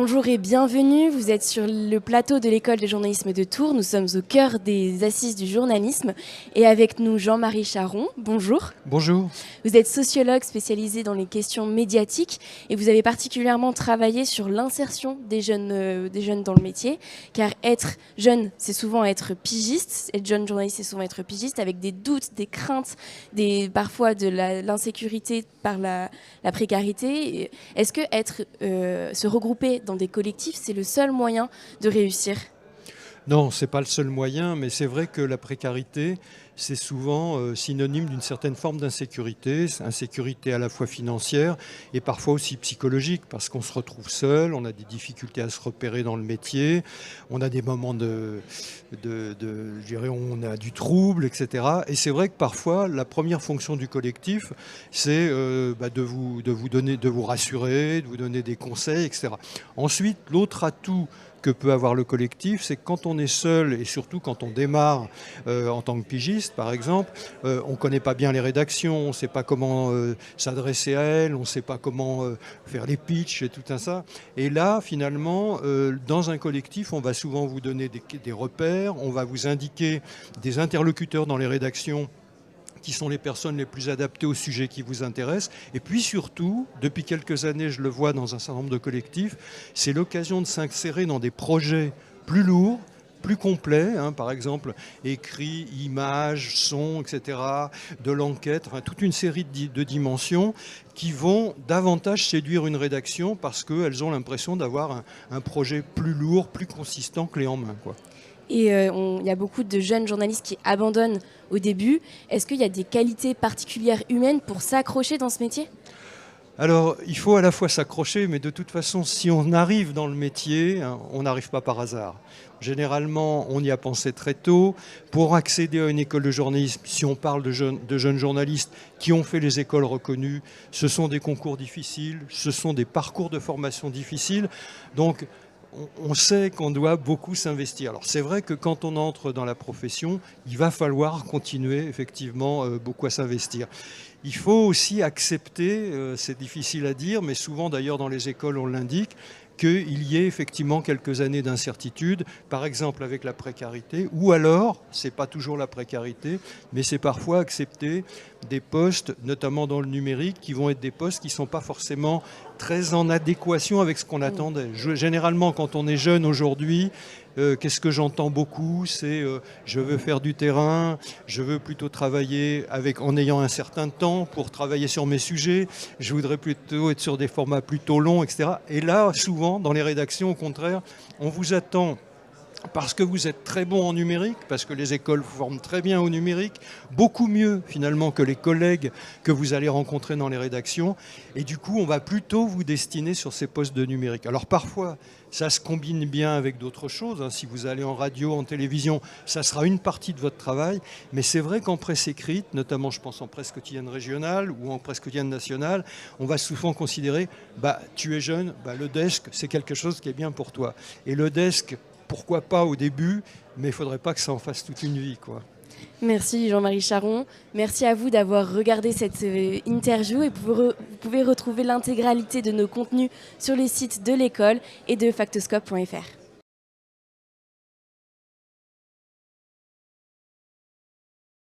Bonjour et bienvenue, vous êtes sur le plateau de l'école de journalisme de Tours, nous sommes au cœur des assises du journalisme et avec nous Jean-Marie Charon, bonjour. Bonjour. Vous êtes sociologue spécialisé dans les questions médiatiques et vous avez particulièrement travaillé sur l'insertion des jeunes dans le métier, car être jeune c'est souvent être pigiste, être jeune journaliste c'est souvent être pigiste avec des doutes, des craintes, parfois de l'insécurité par la précarité. Est-ce que se regrouper dans des collectifs, c'est le seul moyen de réussir? Non, ce n'est pas le seul moyen, mais c'est vrai que la précarité, c'est souvent synonyme d'une certaine forme d'insécurité, insécurité à la fois financière et parfois aussi psychologique, parce qu'on se retrouve seul, on a des difficultés à se repérer dans le métier, on a des moments je dirais, on a du trouble, etc. Et c'est vrai que parfois, la première fonction du collectif, c'est de vous rassurer, de vous donner des conseils, etc. Ensuite, l'autre atout que peut avoir le collectif, c'est que quand on est seul et surtout quand on démarre en tant que pigiste par exemple, on ne connaît pas bien les rédactions, on ne sait pas comment s'adresser à elles, on ne sait pas comment faire les pitchs et tout ça. Et là finalement, dans un collectif, on va souvent vous donner des repères, on va vous indiquer des interlocuteurs dans les rédactions qui sont les personnes les plus adaptées au sujet qui vous intéresse. Et puis surtout, depuis quelques années, je le vois dans un certain nombre de collectifs, c'est l'occasion de s'insérer dans des projets plus lourds, plus complets, par exemple écrit, images, son, etc., de l'enquête, toute une série de dimensions qui vont davantage séduire une rédaction parce qu'elles ont l'impression d'avoir un projet plus lourd, plus consistant clé en main, quoi. Et il y a beaucoup de jeunes journalistes qui abandonnent au début. Est-ce qu'il y a des qualités particulières humaines pour s'accrocher dans ce métier ? Alors, il faut à la fois s'accrocher, mais de toute façon, si on arrive dans le métier, on n'arrive pas par hasard. Généralement, on y a pensé très tôt. Pour accéder à une école de journalisme, si on parle de jeunes journalistes qui ont fait les écoles reconnues, ce sont des concours difficiles, ce sont des parcours de formation difficiles. Donc, on sait qu'on doit beaucoup s'investir. Alors c'est vrai que quand on entre dans la profession, il va falloir continuer effectivement beaucoup à s'investir. Il faut aussi accepter, c'est difficile à dire, mais souvent d'ailleurs dans les écoles on l'indique, qu'il y ait effectivement quelques années d'incertitude, par exemple avec la précarité, ou alors, c'est pas toujours la précarité, mais c'est parfois accepter des postes, notamment dans le numérique, qui vont être des postes qui ne sont pas forcément très en adéquation avec ce qu'on attendait. Généralement, quand on est jeune aujourd'hui, qu'est-ce que j'entends beaucoup ? C'est je veux faire du terrain, je veux plutôt travailler en ayant un certain temps pour travailler sur mes sujets, je voudrais plutôt être sur des formats plutôt longs, etc. Et là, souvent, dans les rédactions, au contraire, on vous attend parce que vous êtes très bon en numérique, parce que les écoles vous forment très bien au numérique, beaucoup mieux finalement que les collègues que vous allez rencontrer dans les rédactions. Et du coup, on va plutôt vous destiner sur ces postes de numérique. Alors parfois, ça se combine bien avec d'autres choses. Si vous allez en radio, en télévision, ça sera une partie de votre travail. Mais c'est vrai qu'en presse écrite, notamment je pense en presse quotidienne régionale ou en presse quotidienne nationale, on va souvent considérer, tu es jeune, le desk, c'est quelque chose qui est bien pour toi. Et le desk, pourquoi pas au début, mais il ne faudrait pas que ça en fasse toute une vie, quoi. Merci Jean-Marie Charon. Merci à vous d'avoir regardé cette interview et vous pouvez retrouver l'intégralité de nos contenus sur les sites de l'école et de factoscope.fr.